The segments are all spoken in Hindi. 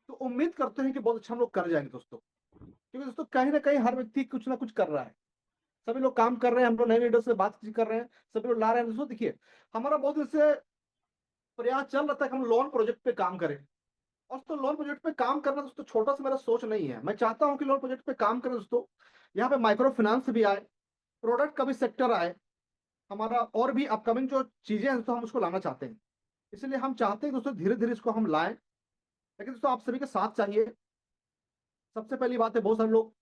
तो उम्मीद करते हैं कि बहुत अच्छा हम लोग कर जाएंगे दोस्तों, क्योंकि दोस्तों कहीं ना कहीं हर व्यक्ति कुछ ना कुछ कर रहा है। सभी लोग काम कर रहे हैं, हम लोग नए लीडर से बातचीत कर रहे हैं, सभी लोग ला रहे हैं। दोस्तों देखिए, हमारा बहुत दिन से प्रयास चल रहा था कि हम लोन प्रोजेक्ट पे काम करें। और तो लोन प्रोजेक्ट पे काम करना दोस्तों छोटा सा मेरा सोच नहीं है। मैं चाहता हूं कि लोन प्रोजेक्ट पे काम करें दोस्तों, यहाँ पे माइक्रो फाइनेंस भी आए, प्रोडक्ट का भी सेक्टर आए, हमारा और भी अपकमिंग जो चीजें हैं दोस्तों हम उसको लाना चाहते हैं। इसलिए हम चाहते हैं दोस्तों धीरे धीरे इसको हम लाएं, लेकिन दोस्तों आप सभी का साथ चाहिए। सबसे पहली बात है, बहुत सारे लोग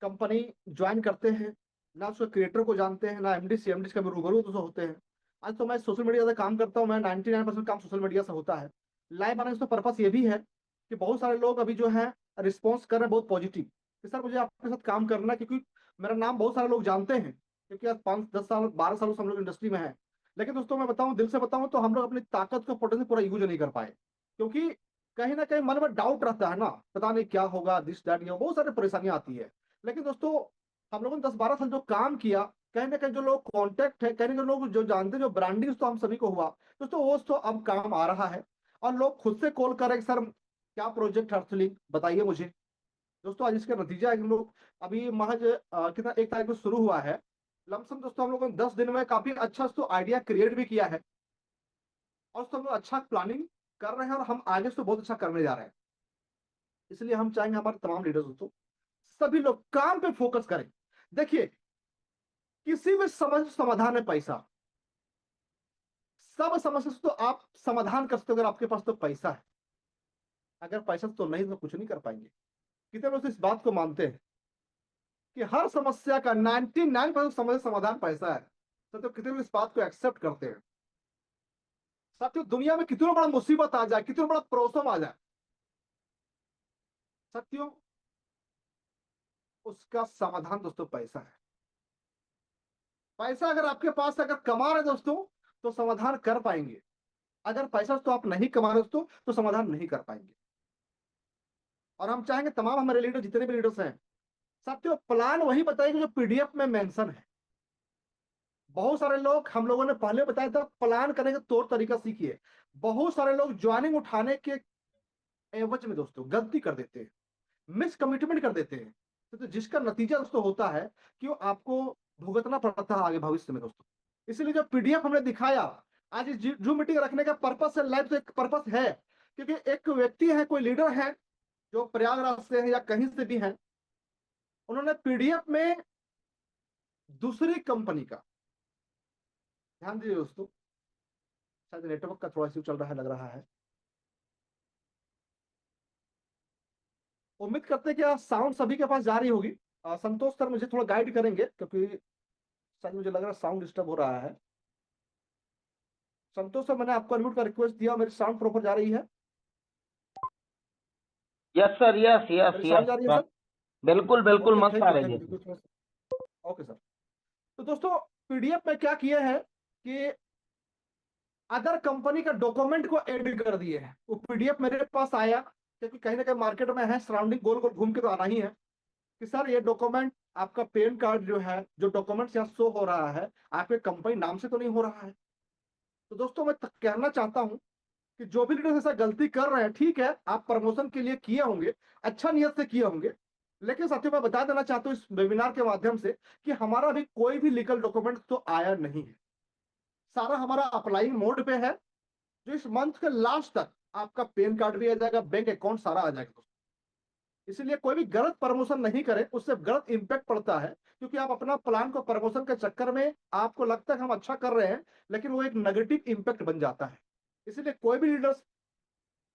कंपनी ज्वाइन करते हैं, ना उसके क्रिएटर को जानते हैं, ना एमडी सीएमडी का भी रूबरू दोस्तों होते हैं। आज तो मैं सोशल मीडिया से काम करता हूं, मैं 99% काम सोशल मीडिया से होता है। लाइव आने का पर्पस ये भी है कि बहुत सारे लोग अभी जो है रिस्पॉन्स कर रहे हैं बहुत पॉजिटिव कि सर मुझे आपके साथ काम करना है, क्योंकि मेरा नाम बहुत सारे लोग जानते हैं, क्योंकि आज 5 10 साल 12 सालों से हम लोग इंडस्ट्री में है। लेकिन दोस्तों मैं बताऊं, दिल से बताऊं तो हम लोग अपनी ताकत को पोटेंशियल पूरा यूज नहीं कर पाए, क्योंकि कहीं ना कहीं मन में डाउट रहता है ना, पता नहीं क्या होगा, दिस दैट, ये बहुत सारी परेशानियां आती है। लेकिन दोस्तों हम लोगों ने 10 12 साल जो काम किया, कहीं ना कहीं जो लोग कांटेक्ट है, कहीं ना कहीं लोग जो जानते हैं, जो ब्रांडिंग तो हम सभी को हुआ दोस्तों, वो तो अब काम आ रहा है। और लोग खुद से कॉल करें कि सर क्या प्रोजेक्ट हर्सलिंग बताइए मुझे। दोस्तों आज इसका नतीजा है कि हम लोग अभी महज कितना 1 तारीख को शुरू हुआ है, लमसम दोस्तों हम लोगों ने 10 दिन में काफी अच्छा तो आइडिया क्रिएट भी किया है। और दोस्तों हम लोग अच्छा प्लानिंग कर रहे हैं, और हम आगे से बहुत अच्छा करने जा रहे हैं। इसलिए हम चाहेंगे हमारे तमाम लीडर्स दोस्तों सभी लोग काम पे फोकस करें। देखिए, किसी भी समस्या समाधान है पैसा। सब समस्या से तो आप समाधान कर सकते हो अगर आपके पास तो पैसा है। अगर पैसा तो नहीं तो कुछ नहीं कर पाएंगे। कितने लोग इस बात को मानते हैं कि हर समस्या का 99% समस्या समाधान पैसा है। तो कितने लोग इस बात को एक्सेप्ट करते हैं। साथियों दुनिया में कितना बड़ा मुसीबत आ जाए, कितना बड़ा प्रॉब्लम आ जाए, साथियों उसका समाधान दोस्तों पैसा है। पैसा अगर आपके पास अगर कमा रहे दोस्तों तो समाधान कर पाएंगे। अगर पैसा तो आप नहीं कमा रहे दोस्तों तो समाधान नहीं कर पाएंगे। और हम चाहेंगे तमाम हमारे लीडर जितने भी लीडर्स हैं, साथियों प्लान वही बताएंगे जो पीडीएफ में मेंशन है। बहुत सारे लोग, हम लोगों ने पहले बताया था प्लान करने का तौर तरीका सीखिए। बहुत सारे लोग ज्वाइनिंग उठाने के एवज में दोस्तों गलती कर देते हैं, मिस कमिटमेंट कर देते हैं। तो जिसका नतीजा दोस्तों होता है कि वो आपको भुगतना पड़ता है आगे भविष्य में दोस्तों। इसलिए जो पीडीएफ हमने दिखाया, आज जूम मीटिंग रखने का पर्पस है, लाइव तो एक पर्पस है, क्योंकि एक व्यक्ति है, कोई लीडर है जो प्रयागराज से है या कहीं से भी है, उन्होंने पीडीएफ में दूसरी कंपनी का, ध्यान दीजिए दोस्तों, शायद नेटवर्क का थोड़ा इश्यू चल रहा है लग रहा है। उम्मीद करते हैं कि साउंड सभी के पास जा रही होगी। संतोष सर मुझे थोड़ा गाइड करेंगे, क्योंकि शायद मुझे लग रहा है साउंड डिस्टर्ब हो रहा है। संतोष सर मैंने आपको अनम्यूट का रिक्वेस्ट दिया, मेरी साउंड प्रॉपर जा रही है? यस सर, यस यस मेरी साउंड यस। जा रही है सर? बिल्कुल बिल्कुल ओके, मस्त थैंक आ यू रही थैंक है। You thank you. Okay sir. तो दोस्तों पीडीएफ में क्या किया है कि अदर कंपनी का डॉक्यूमेंट को ऐड कर दिए हैं। वो पीडीएफ मेरे पास आया, क्योंकि कहीं ना कहीं मार्केट में है, सराउंडिंग गोल गोल घूम के तो आना ही है कि सर ये डॉक्यूमेंट, आपका पैन कार्ड जो है, जो डॉक्यूमेंट यहाँ शो हो रहा है, आपके कंपनी नाम से तो नहीं हो रहा है। तो दोस्तों मैं कहना चाहता हूं कि जो भी लीडर्स ऐसा गलती कर रहे हैं, ठीक है आप प्रमोशन के लिए किए होंगे, अच्छा नियत से किए होंगे, लेकिन साथियों मैं बता देना चाहता हूं इस वेबिनार के माध्यम से कि हमारा भी कोई भी लीगल डॉक्यूमेंट तो आया नहीं है। सारा हमारा अप्लाइंग मोड पे है। जो इस मंथ के लास्ट तक आपका पैन कार्ड भी आ जाएगा, बैंक अकाउंट सारा आ जाएगा दोस्तों। इसलिए कोई भी गलत प्रमोशन नहीं करे, उससे गलत इंपैक्ट पड़ता है, क्योंकि आप अपना प्लान को प्रमोशन के चक्कर में आपको लगता है हम अच्छा कर रहे हैं, लेकिन वो एक नेगेटिव इंपैक्ट बन जाता है। इसलिए कोई भी लीडर्स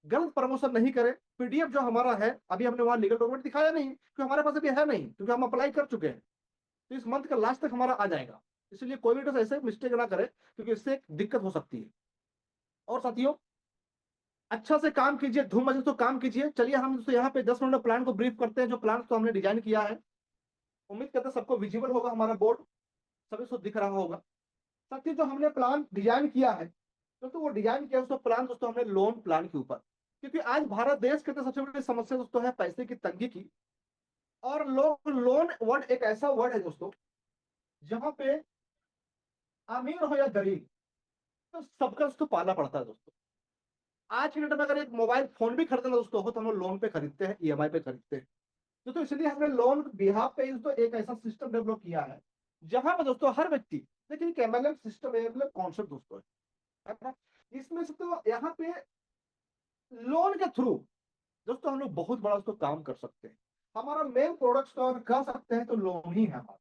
गलत प्रमोशन नहीं करे। पीडीएफ जो हमारा है, अभी हमने वहां लीगल डॉक्यूमेंट दिखाया नहीं क्योंकि हमारे पास अभी है नहीं, क्योंकि हम अप्लाई कर चुके हैं। तो इस मंथ का लास्ट तक हमारा आ जाएगा। इसलिए कोई भी लीडर्स ऐसे मिस्टेक ना करे, क्योंकि इससे एक दिक्कत हो सकती है। और साथियों अच्छा से काम कीजिए, धूम मचे तो काम कीजिए। चलिए हम दोस्तों यहाँ पे 10 मिनट में प्लान को ब्रीफ करते हैं, जो प्लान तो हमने डिजाइन किया है। उम्मीद करते हैं सबको विजिबल होगा हमारा बोर्ड, सभी को दिख रहा होगा। साथियों जो हमने प्लान डिजाइन किया है दोस्तों, वो डिजाइन किया उसका प्लान दोस्तों हमने लोन प्लान के ऊपर, क्योंकि आज भारत देश के अंदर सबसे बड़ी समस्या दोस्तों है पैसे की तंगी की। और लोग, लोन वर्ड एक ऐसा वर्ड है दोस्तों जहां पे अमीर हो या गरीब तो सबका दोस्तों पाला पड़ता है दोस्तों। आज के डेट में अगर एक मोबाइल फोन भी खरीदना दोस्तों हो तो हम लोग लोन पे खरीदते हैं, ईएमआई पे खरीदते हैं। तो इसलिए हमने लोन बिहाफ पे तो एक ऐसा सिस्टम डेवलप किया है जहां पर दोस्तों हर व्यक्ति, देखिए एक एमएलएम सिस्टम एमएलएम कॉन्सेप्ट दोस्तों है ना। इसमें से तो यहाँ पे लोन के थ्रू दोस्तों हम लोग बहुत बड़ा उसको काम कर सकते हैं। हमारा मेन प्रोडक्ट तो अगर कह सकते हैं तो लोन ही है हमारा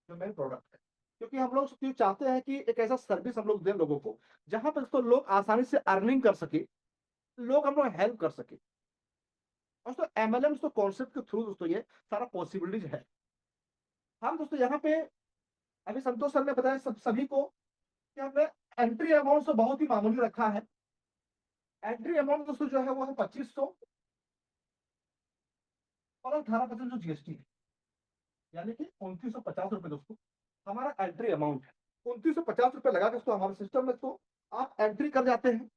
जो मेन प्रोडक्ट है। क्योंकि हम लोग क्यों चाहते हैं कि एक ऐसा सर्विस हम लोग दें लोगों को जहां पर दोस्तों लोग आसानी से अर्निंग कर सके, लोग हम लोग हेल्प कर सके। और दोस्तों एमएलएम तो कॉन्सेप्ट के थ्रू दोस्तों ये सारा पॉसिबिलिटीज है। हम दोस्तों यहाँ पे अभी संतोष सर ने बताया सभी को कि हमने एंट्री अमाउंट तो बहुत ही मामूली रखा है। एंट्री अमाउंट दोस्तों जो है वो है 2500 और 18% जो जीएसटी है, यानी कि 2950 रुपए दोस्तों हमारा एंट्री अमाउंट है। 2950 रुपए लगा दोस्तों हमारे सिस्टम में तो आप एंट्री कर जाते हैं।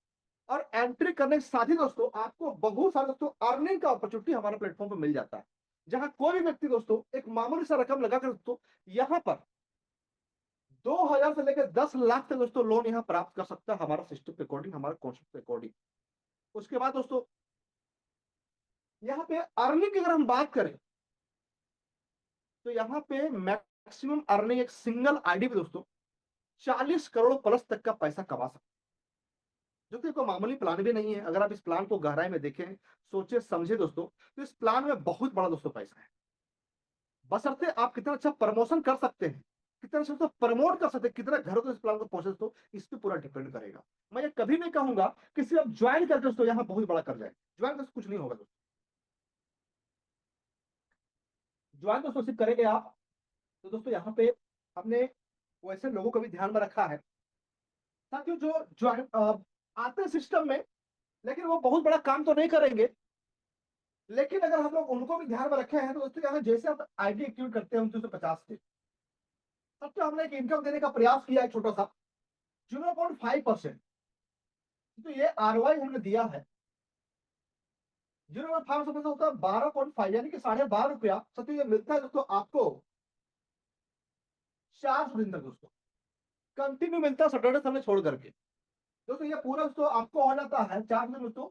और एंट्री करने के साथ ही दोस्तों आपको बहुत सारे दोस्तों अर्निंग का अपॉर्चुनिटी हमारे प्लेटफॉर्म पर मिल जाता है। जहां कोई भी व्यक्ति दोस्तों एक मामूली सा रकम लगाकर दोस्तों यहाँ पर 2000 से लेकर 10 लाख तक दोस्तों लोन यहाँ प्राप्त कर सकता है हमारा सिस्टम के अकॉर्डिंग, हमारे कॉन्सेप्ट के अकॉर्डिंग। उसके बाद दोस्तों यहाँ पे अर्निंग की अगर हम बात करें तो यहाँ पे मैक्सिमम अर्निंग एक सिंगल आईडी पे दोस्तों 40 करोड़ प्लस तक का पैसा कमा सकते हैं, जो कि कोई मामूली प्लान भी नहीं है। अगर आप इस प्लान को गहराई में देखें, सोचे समझे दोस्तों, तो इस प्लान में बहुत बड़ा दोस्तों पैसा है। बशर्ते आप कितना अच्छा प्रमोशन कर सकते हैं, कितना अच्छा तो प्रमोट कर सकते हैं, कितना घरों तक इस प्लान को पहुंचे दोस्तों, इस पे पूरा डिपेंड करेगा। मैं ये कभी नहीं कहूंगा कि सिर्फ ज्वाइन करके दोस्तों यहाँ बहुत बड़ा कर जाए। ज्वाइन करके कुछ नहीं होगा दोस्तों। ज्वाइन दोस्तों सिर्फ करेंगे आप तो दोस्तों यहाँ पे हमने वैसे लोगों को भी ध्यान में रखा है ताकि जो ज्वाइन आते हैं सिस्टम में, लेकिन वो बहुत बड़ा काम तो नहीं करेंगे। लेकिन अगर हम लोग उनको भी ध्यान में रखे हैं तो दोस्तों यहाँ जैसे आप आईडी एक्टिवेट करते हैं 2950 से, तब तो हमने एक इनकम देने का प्रयास किया है छोटा सा 0.5%। तो ये आरओआई हमने दिया है 0.5% होता है 12.5, यानी कि 12.5 रुपया सत्य ये मिलता है दोस्तों आपको 4 दिन तक दोस्तों कंटिन्यू मिलता है, सैटरडे संडे छोड़ करके। दोस्तों ये पूरा दोस्तों आपको हो जाता है 4 दिन दोस्तों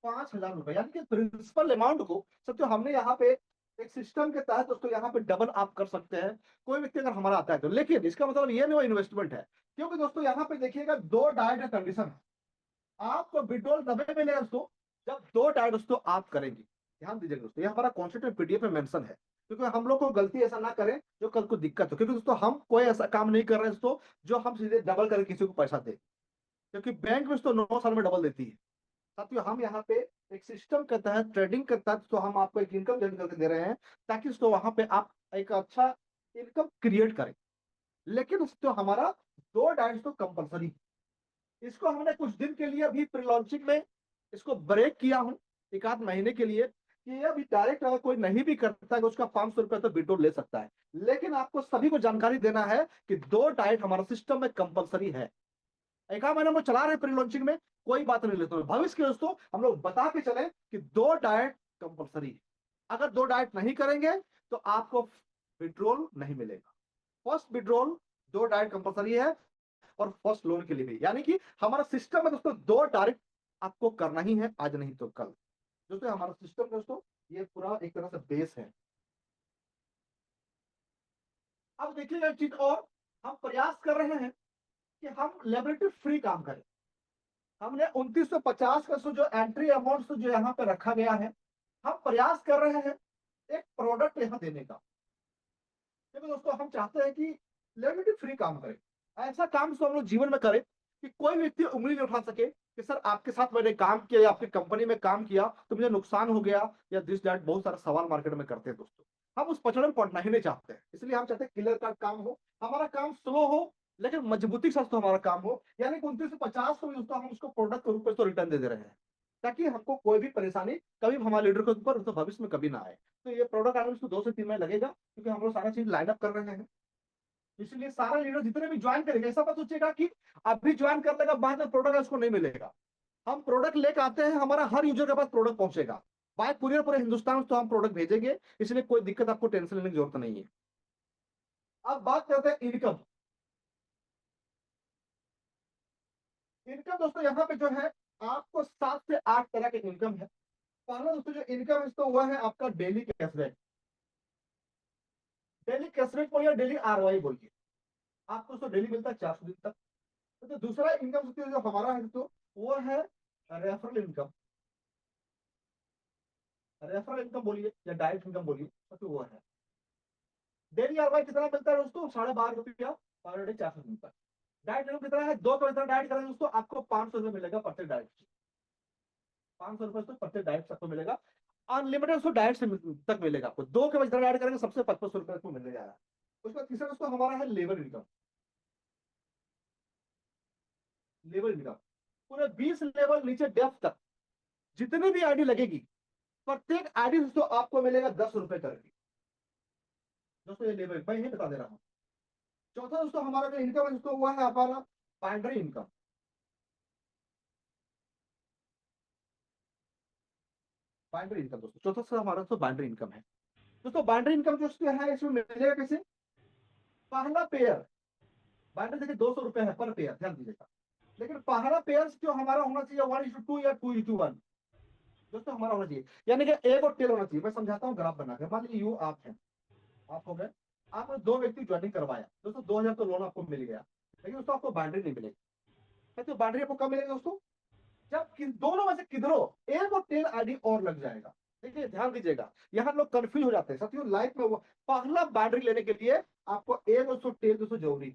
5000 रुपए, यानी कि प्रिंसिपल अमाउंट को सत्य हमने यहाँ पे एक सिस्टम के तहत दोस्तों यहाँ पे डबल आप कर सकते हैं कोई व्यक्ति अगर हमारा आता है तो। लेकिन इसका मतलब ये नहीं वो इन्वेस्टमेंट है, क्योंकि दोस्तों यहाँ पे देखिएगा 2 डाइट कंडीशन है। आपको विड्रॉल तभी मिलेगा दोस्तों जब 2 डाइट दोस्तों आप करेंगे। ध्यान दीजिएगा दोस्तों, ये हमारा कॉन्सेप्ट पीडीएफ में मेंशन है, क्योंकि हम लोग को गलती ऐसा ना करें जो कल को दिक्कत हो। क्योंकि दोस्तों हम कोई ऐसा काम नहीं कर रहे हैं दोस्तों जो हम सीधे डबल करके किसी को पैसा दे, क्योंकि बैंक में तो 9 साल में डबल देती है। साथियों हम यहाँ पे एक सिस्टम के तहत ट्रेडिंग के तहत तो हम आपको एक इनकम जनरेट करके दे रहे हैं ताकि तो वहां पे आप एक अच्छा इनकम क्रिएट करें। लेकिन तो हमारा 2 डाइट तो कंपलसरी, इसको हमने कुछ दिन के लिए अभी प्री लॉन्चिंग में इसको ब्रेक किया हूं एक आध महीने के लिए, कि ये अभी डायरेक्ट अगर कोई नहीं भी करता है उसका 500 रुपया तो विड्रॉल ले सकता है। लेकिन आपको सभी को जानकारी देना है कि 2 डाइट हमारा सिस्टम में कंपलसरी है। एक महीने हम लोग चला रहे प्री लॉन्चिंग में, कोई बात नहीं लेते भविष्य के दोस्तों हम लोग बता के चले कि 2 डाइट कंपलसरी है। अगर 2 डाइट नहीं करेंगे तो आपको विड्रॉल नहीं मिलेगा। फर्स्ट विड्रॉल 2 डाइट कंपलसरी है और फर्स्ट लोन के लिए भी, यानी कि हमारा सिस्टम में दोस्तों 2 डाइट आपको करना ही है, आज नहीं तो कल। दोस्तों हमारा सिस्टम दोस्तों ये पूरा एक तरह से बेस है। अब देखिएगा एक चीज और, हम प्रयास कर रहे हैं कि हम लेबोरेटरी फ्री काम करें। हमने 2950 का जो एंट्री अमाउंट जो यहाँ पे रखा गया है, हम प्रयास कर रहे हैं एक प्रोडक्ट यहाँ देने का, क्योंकि दोस्तों हम चाहते हैं कि लेबोरेटरी फ्री काम करें। ऐसा काम हम लोग जीवन में करें कि कोई व्यक्ति उंगली नहीं उठा सके कि सर आपके साथ मैंने काम किया या आपकी कंपनी में काम किया तो मुझे नुकसान हो गया या दिस दैट, बहुत सारा सवाल मार्केट में करते हैं दोस्तों। हम उस पचड़न पड़ना ही नहीं चाहते हैं, इसलिए हम चाहते हैं क्लियर कट काम हो, हमारा काम स्लो हो लेकिन मजबूती के साथ तो हमारा काम हो। यानी कि 2950 को भी दोस्तों हम उसको प्रोडक्ट के रूप में तो रिटर्न दे रहे हैं ताकि हमको कोई भी परेशानी कभी हमारे लीडर के ऊपर तो भविष्य में कभी ना आए। तो ये प्रोडक्ट आने में 2 से 3 महीने लगेगा, क्योंकि हम लोग सारा चीज लाइन अप कर रहे हैं। इसलिए सारा लीडर जितने भी ज्वाइन करेंगे ऐसा मत सोचिएगा कि अभी ज्वाइन कर लेगा बाद में प्रोडक्ट उसको नहीं मिलेगा। हम प्रोडक्ट लेकर आते हैं, हमारा हर यूजर के पास प्रोडक्ट पहुंचेगा बाय कुरियर पूरे हिंदुस्तान तो हम प्रोडक्ट भेजेंगे, इसलिए कोई दिक्कत आपको टेंशन लेने की जरूरत नहीं है। अब बात करते हैं इनकम। इनकम दोस्तों यहाँ पे जो है आपको 7 से 8 तरह के इनकम है। पहला दोस्तों जो इनकम है तो वह है आपका डेली कैशबैक। डेली कैशबैक बोलिए, डेली आरओआई बोलिए, आपको तो डेली मिलता है 400 दिन तक। तो दूसरा इनकम जो हमारा है तो वो है रेफरल इनकम। रेफरल इनकम बोलिए या डायरेक्ट इनकम बोलिए, तो वो है डेली आरओआई कितना मिलता है दोस्तों, 12.5 रुपया पर डे, 400 दिन तक। डाइट इनकम कितना है, 2 किलोमीटर डाइट करेंगे दोस्तों, आपको 500 रुपये मिलेगा प्रत्येक डाइट। 500 रुपये तो प्रत्येक डाइट सबको मिलेगा। अनलिमिटेड उसको डाइट से तक मिलेगा आपको, 2 के डाइट करेंगे सबसे 5500 रुपये को मिल जाएगा। उसके बाद तीसरा दोस्तों हमारा है लेबर इनकम। लेबर इनकम पूरे 20 लेवल नीचे डेप्थ तक जितनी भी आईडी लगेगी, प्रत्येक आईडी दोस्तों आपको मिलेगा 10 रुपए करके। दोस्तों ये लेबर मैं नहीं बता दे रहा हूँ। चौथा दोस्तों हमारा जो इनकम है दोस्तों वो है हमारा बाइंड्री इनकम। बाइंड्री इनकम दोस्तों चौथा से हमारा तो बाइंड्री इनकम है। दोस्तों बाइंड्री इनकम जो है इसमें मिलेगा कैसे, पहला पेयर बाइंड्री देखिए 200 रुपए है पर पेयर, ध्यान दीजिएगा। लेकिन पहला पेयर जो हमारा होना चाहिए 1:2 या 2:1 दोस्तों हमारा होना चाहिए, यानी कि एक और टेल होना चाहिए। मैं समझाता हूँ ग्राफ बना के। मान लीजिए यू आप है, आप हो गए, आपने 2 व्यक्ति ज्वाइनिंग करवाया दोस्तों, 2000 तो लोन आपको मिल गया, लेकिन दोस्तों आपको बाउंड्री नहीं मिलेगी। तो बाउंड्री आपको कब मिलेगी दोस्तों, जब दोनों में से किधरों एक और टेल आईडी और लग जाएगा। देखिए ध्यान दीजिएगा, यहाँ लोग कंफ्यूज हो जाते हैं साथियों लाइफ में। वो पहला बाउंड्री लेने के लिए आपको एक दोस्तों टेल दोस्तों जरूरी,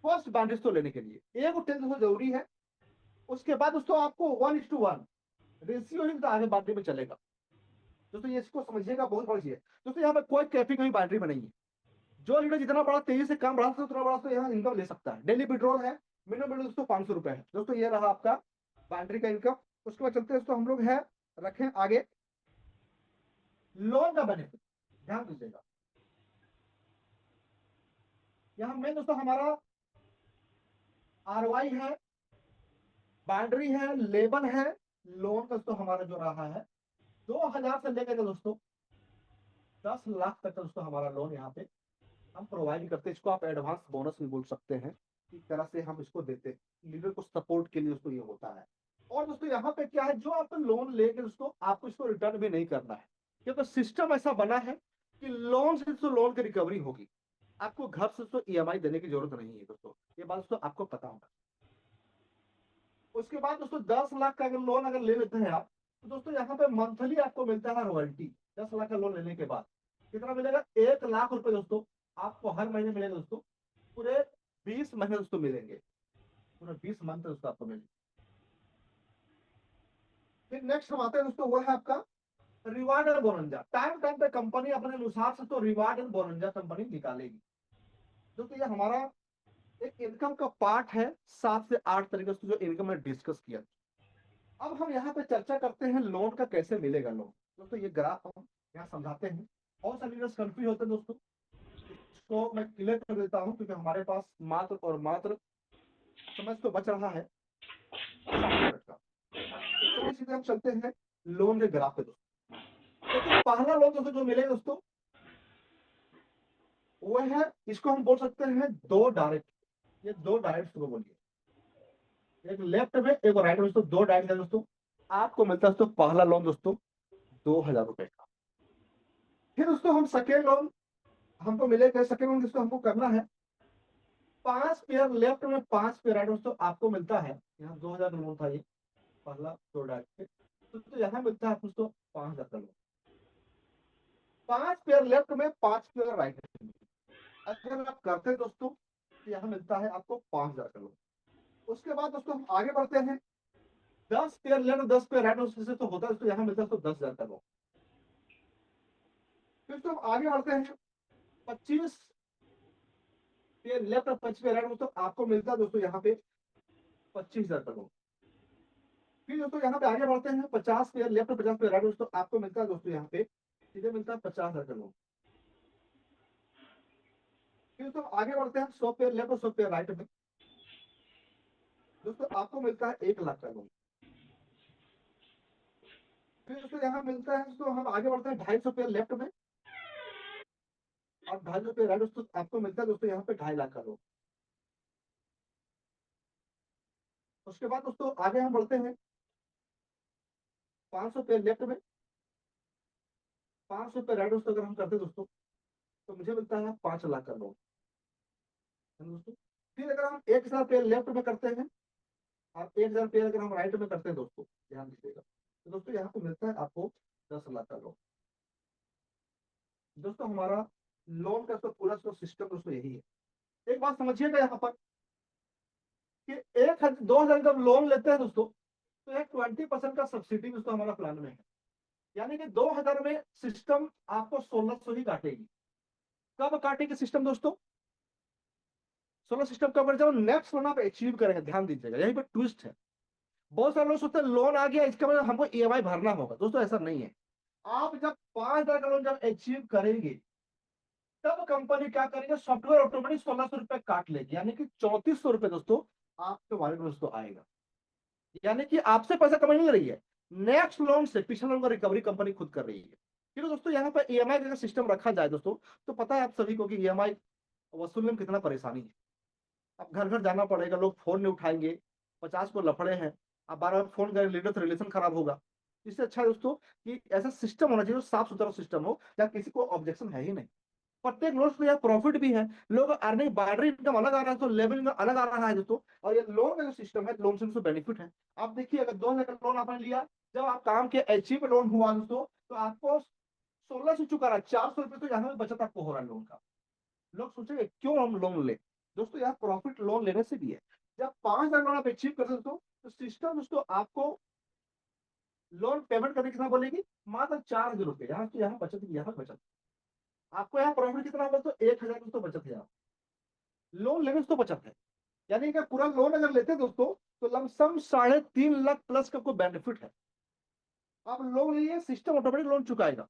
फर्स्ट बाउंड्री तो लेने के लिए एक और टेल दोस्तों जरूरी है। उसके बाद दोस्तों आपको 1:1 रेशियो ही तो आगे बाउंड्री में चलेगा। दोस्तों ये इसको समझिएगा, बहुत बड़ी चीज है दोस्तों। यहाँ पे कोई कैपिंग नहीं बाउंड्री में नहीं है। जो लीडर जितना बड़ा तेजी से काम बढ़ा सकता है उतना बड़ा तो यहाँ इनकम ले सकता है। डेली विड्रॉल है मिनिमम दोस्तों 500 रुपए है दोस्तों, ये रहा आपका बाउंड्री का इनकम। उसके बाद चलते हैं दोस्तों हम लोग है रखें आगे लोन का बेनिफिट। ध्यान दीजिएगा, यहाँ मेन दोस्तों हमारा आरवाई है, बाउंड्री है, लेबर है, लोन का दोस्तों हमारा जो रहा है 2000 से लेकर दोस्तों 10 लाख तक का दोस्तों हमारा लोन यहाँ पे हम प्रोवाइड करते हैं। इसको आप एडवांस बोनस भी बोल सकते हैं, इस तरह से हम इसको देते हैं लीडर को सपोर्ट के लिए दोस्तों ये होता है। और दोस्तों यहाँ पे क्या है, जो आप लोन लेके दोस्तों आपको इसको रिटर्न भी नहीं करना है, क्योंकि सिस्टम ऐसा बना है कि लोन से दोस्तों लोन की रिकवरी होगी। आपको घर से दोस्तों ईएमआई देने की जरूरत नहीं है दोस्तों, ये बात दोस्तों आपको पता होगा। उसके बाद दोस्तों 10 लाख का अगर लोन अगर ले लेते हैं आप, तो दोस्तों यहाँ पे मंथली आपको मिलता है रॉयल्टी। 10 लाख का लोन लेने के बाद कितना मिलेगा, 1 लाख रुपए दोस्तों आपको हर महीने मिलेगा दोस्तों। पूरे 20 महीने दोस्तों मिलेंगे, पूरे 20 मंथ दोस्तों आपको मिलेंगे। फिर नेक्स्ट हम आते हैं दोस्तों, वो है आपका रिवार्ड एंड बोनंजा। टाइम टाइम पे कंपनी अपने अनुसार से तो रिवार्ड एंड बोनंजा कंपनी निकालेगी दोस्तों। ये हमारा एक इनकम का पार्ट है, 7 से 8 तरीके से जो इनकम में डिस्कस किया। अब हम यहाँ पे चर्चा करते हैं लोन का कैसे मिलेगा लोन। दोस्तों ये ग्राफ हम यहाँ समझाते हैं, बहुत सारे लीडर्स कंफ्यूज होते हैं दोस्तों। इसको मैं क्लियर कर देता हूँ क्योंकि हमारे पास मात्र और मात्र समय तो बच रहा है 7 मिनट का। तो चलिए सीधे हम चलते हैं लोन के ग्राफ पे दोस्तों। तो पहला लोन दोस्तों जो मिलेगा दोस्तों वो है, इसको हम बोल सकते हैं दो डायरेक्ट। ये दो डायरेक्ट को बोलिए, एक लेफ्ट में एक राइट में दोस्तों, दो डायरेक्ट है दोस्तों। आपको मिलता है दोस्तों पहला लोन दोस्तों 2000 रुपए का। फिर दोस्तों हम सेकेंड लोन हमको मिलेगा, सेकेंड लोन जिसको हमको करना है 5 पेयर लेफ्ट में 5 पेयर राइट दोस्तों आपको मिलता है। यहाँ 2000 का लोन था ये पहला दो डायरेक्ट, तो यहाँ मिलता है दोस्तों 5000 का लोन। 5 पेयर लेफ्ट में 5 पेयर राइट में, अगर आप करते हैं दोस्तों तो यहाँ मिलता है आपको 5000 का लोन। उसके बाद दोस्तों हम आगे बढ़ते हैं, 10 पेयर लेफ्ट 10 पेयर राइट से तो होता है दोस्तों, यहाँ मिलता है दोस्तों 10,000 का लोन। फिर तो हम आगे बढ़ते हैं, 25 पेयर लेफ्ट और 25 पेयर राइट दोस्तों आपको मिलता है दोस्तों यहाँ पे 25,000 का लोन। फिर दोस्तों यहाँ पे आगे बढ़ते हैं, 50 पेयर लेफ्ट और 50 पेयर राइट दोस्तों आपको मिलता है दोस्तों यहाँ पे सीधे मिलता है 50,000 का लोन। फिर तो आगे बढ़ते हैं 100 पेयर लेफ्ट और 100 पेयर राइट में दोस्तों आपको मिलता है 1 लाख का लोन। फिर दोस्तों यहाँ मिलता है दोस्तों, हम आगे बढ़ते हैं 250 पेयर लेफ्ट में और 250 पेयर राइट दोस्तों आपको मिलता है दोस्तों यहाँ पे 2.5 लाख का लोन। उसके बाद दोस्तों आगे हम बढ़ते हैं 500 पे लेफ्ट में, 500 पे राइट दोस्तों अगर हम करते हैं दोस्तों, तो मुझे मिलता है 5 लाख का लोन है दोस्तों। फिर अगर हम 1,000 पे लेफ्ट में करते हैं और 1,000 पे अगर हम राइट में करते हैं दोस्तों, ध्यान दीजिएगा, तो दोस्तों यहाँ पे मिलता है आपको 10 लाख का लोन। दोस्तों हमारा लोन का तो पूरा जो सिस्टम दोस्तों यही है। एक बात समझिएगा यहाँ पर कि 1,000 जब लोन लेते हैं दोस्तों, तो एक 20% का सब्सिडी दोस्तों हमारा प्लान में है। यानी कि 2,000 में सिस्टम आपको 1,600 ही काटेगी। कब काटेगी सिस्टम दोस्तों? 16 सिस्टम कब, जब नेक्स्ट लोन आप अचीव करेंगे। ध्यान दीजिएगा, यहीं पर ट्विस्ट है। बहुत सारे लोग सोचते हैं लोन आ गया इसका मतलब हमको ईएमआई भरना होगा। दोस्तों ऐसा नहीं है। आप जब 5,000 का लोन जब अचीव करेंगे, तब कंपनी क्या करेंगे, सॉफ्टवेयर ऑटोमेटिक 1,600 रुपए काट लेगी, यानी कि 3,400 रुपए दोस्तों आपके वॉलेट में दोस्तों आएगा। यानी कि आपसे पैसा कमाई नहीं रही है, नेक्स्ट लोन से पिछले लोन का रिकवरी कंपनी खुद कर रही है। ठीक है दोस्तों, यहाँ पर ईएमआई का सिस्टम रखा जाए दोस्तों, तो पता है आप सभी को कि ईएमआई वसूलने में कितना परेशानी है। अब घर घर जाना पड़ेगा, लोग फोन नहीं उठाएंगे, 50 को लफड़े हैं, आप बार बार फोन करें लीडर तो रिलेशन खराब होगा। इससे अच्छा है दोस्तों कि ऐसा सिस्टम होना चाहिए, साफ सुथरा सिस्टम हो जहाँ किसी को ऑब्जेक्शन है ही नहीं। प्रत्येक लोन से यहाँ प्रॉफिट भी है, लोग अर्निंग बाइनरी इनकम अलग आ रहा है, तो लेवल इनकम अलग आ रहा है दोस्तों। और ये लोन का जो सिस्टम है, लोन से बेनिफिट है। आप देखिए, अगर 2,000 का लोन आपने लिया, जब आप काम के एचई पे लोन हुआ दोस्तों, तो आपको 1,600 चुका रहा है, 400 रुपए तो यहाँ पे बचत आपको हो रहा है लोन का। लोग सोचेंगे क्यों हम लोन ले, दोस्तों यहाँ प्रॉफिट लोन लेने से भी है। जब 5,000 लोन आप अचीव करते दोस्तों, तो सिस्टम दोस्तों आपको लोन पेमेंट करने कितना बोलेगी, मात्र 4,000 रुपए। यहाँ बचत, यहाँ बचत आपको यहाँ प्रॉफिट कितना होगा, तो 1,000 दोस्तों बचत है। यहाँ लोन लेने से तो बचत है। यानी कि पूरा लोन अगर लेते हैं दोस्तों, तो लमसम 3.5 लाख प्लस का आपको बेनिफिट है। आप लोन लिए, सिस्टम ऑटोमेटिक लोन चुकाएगा,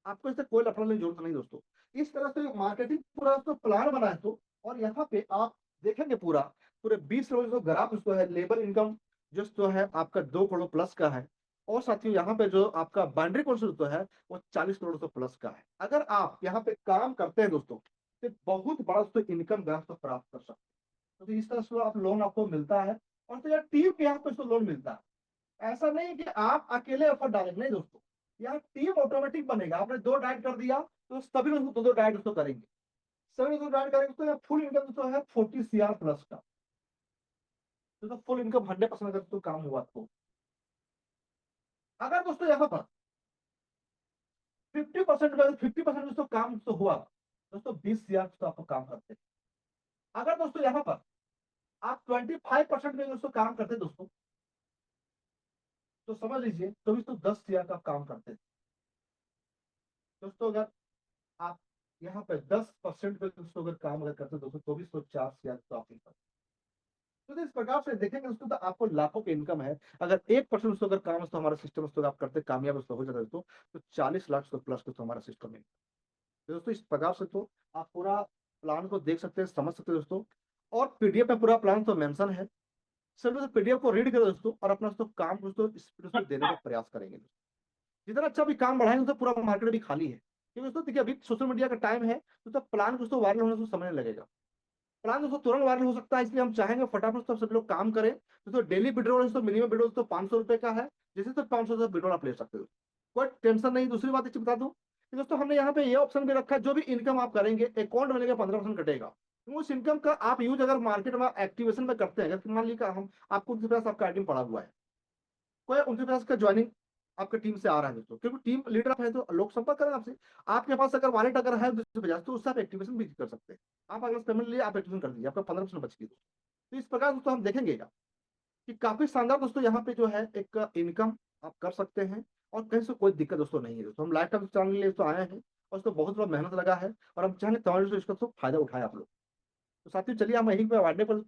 आपको इससे कोई लफड़ा लेने की जरूरत नहीं दोस्तों। इस तरह से मार्केटिंग पूरा तो प्लान बना है तो। और यहाँ पे आप देखेंगे पूरा पूरे 20 रोज जो ग्राफ उसको है, लेबर इनकम जो है आपका 2 करोड़ प्लस का है। और साथियों यहाँ पे जो आपका बाउंड्री कॉन्सेप्ट जो है वो 40 करोड़ तो प्लस का है। अगर आप यहाँ पे काम करते हैं दोस्तों, तो बहुत बड़ा दोस्तों इनकम ग्राफ तो प्राप्त कर सकते हैं। तो इस तरह से आप लोन आपको मिलता है। और तो यार टीम के यहाँ पे लोन मिलता है। ऐसा नहीं है कि आप अकेले एफर्ट डालेंगे, नहीं दोस्तों, यहाँ टीम ऑटोमेटिक बनेगा। आपने 2 डाइट कर दिया, तो सभी लोग 2-2 डाइट उसको करेंगे, सभी लोग डाइट करेंगे, तो फुल इनकम तो है 40 CR प्लस का। तो फुल इनकम 100% अगर तो काम हुआ तो। अगर दोस्तों यहाँ पर 50% दोस्तों काम तो हुआ, दोस्तों 20 CR तो आपको काम करते हैं। अगर दोस्तों यहाँ पर आप 25% में दोस्तों काम करते दोस्तों, तो समझ लीजिए तो भी तो 10 CR का काम करते हैं दोस्तों। अगर आप यहाँ पे 10% पे दोस्तों अगर काम अगर करते दोस्तों, तो भी 104 CR तो आप करते। तो इस प्रकार से देखेंगे दोस्तों, तो आपको लाखों की इनकम है। अगर 1% दोस्तों अगर काम दोस्तों हमारा सिस्टम दोस्तों आप करते कामयाब दोस्तों हो जाता है दोस्तों, तो 40 लाख प्लस दोस्तों हमारा सिस्टम है। तो दोस्तों इस प्रकार से तो आप पूरा प्लान को देख सकते हैं, समझ सकते हैं दोस्तों। और पीडीएफ में पूरा प्लान तो मेंशन है। सर दोस्तों पीडीएफ को रीड करो दोस्तों, और अपना दोस्तों काम दोस्तों स्पीड से देने का प्रयास करेंगे। जितना अच्छा भी काम बढ़ाएंगे तो पूरा मार्केट भी खाली है। क्योंकि दोस्तों देखिए अभी सोशल मीडिया का टाइम है, तो प्लान दोस्तों वायरल होने से समय लगेगा। प्लान दोस्तों तुरंत वायरल हो सकता है, इसलिए हम चाहेंगे फटाफट सब लोग काम करें। दोस्तों डेली विड्रॉल दोस्तों मिनिमम विड्रॉल दोस्तों 500 रुपए का है, जैसे तो 500 विड्रॉल आप ले सकते हो, कोई टेंशन नहीं। दूसरी बात एक बता दूं कि दोस्तों हमने यहाँ पे ये ऑप्शन भी रखा है, जो भी इनकम आप करेंगे अकाउंट में लेकर 15% कटेगा। तो उस इनकम का आप यूज अगर मार्केट में एक्टिवेशन में करते हैं, अगर मान लीजिए हम आपको उनके पास आपका आइटम पड़ा हुआ है, कोई उनके पास का ज्वाइनिंग आपके टीम से आ रहा है दोस्तों, क्योंकि टीम लीडर आप है तो लोग संपर्क करें आपसे। आपके पास अगर वॉलेट अगर है 250, तो उससे आप एक्टिवेशन भी कर सकते हैं। आप अगर पेमेंट लिए आप एक्टिवेशन कर दीजिए, आपका 15% बच गई दोस्तों। तो इस प्रकार दोस्तों हम देखेंगे कि काफी शानदार दोस्तों यहाँ पे जो है एक इनकम आप कर सकते हैं। और कहीं से कोई दिक्कत दोस्तों नहीं है दोस्तों। हम लाइफ टाइम चैनल के लिए तो आए हैं, और उसको बहुत बड़ा मेहनत लगा है, और हम चाहेंगे तमाम दोस्तों इसका तो फायदा उठाए आप लोग। तो साथियों चलिए हम यहीं पे वार्डे पर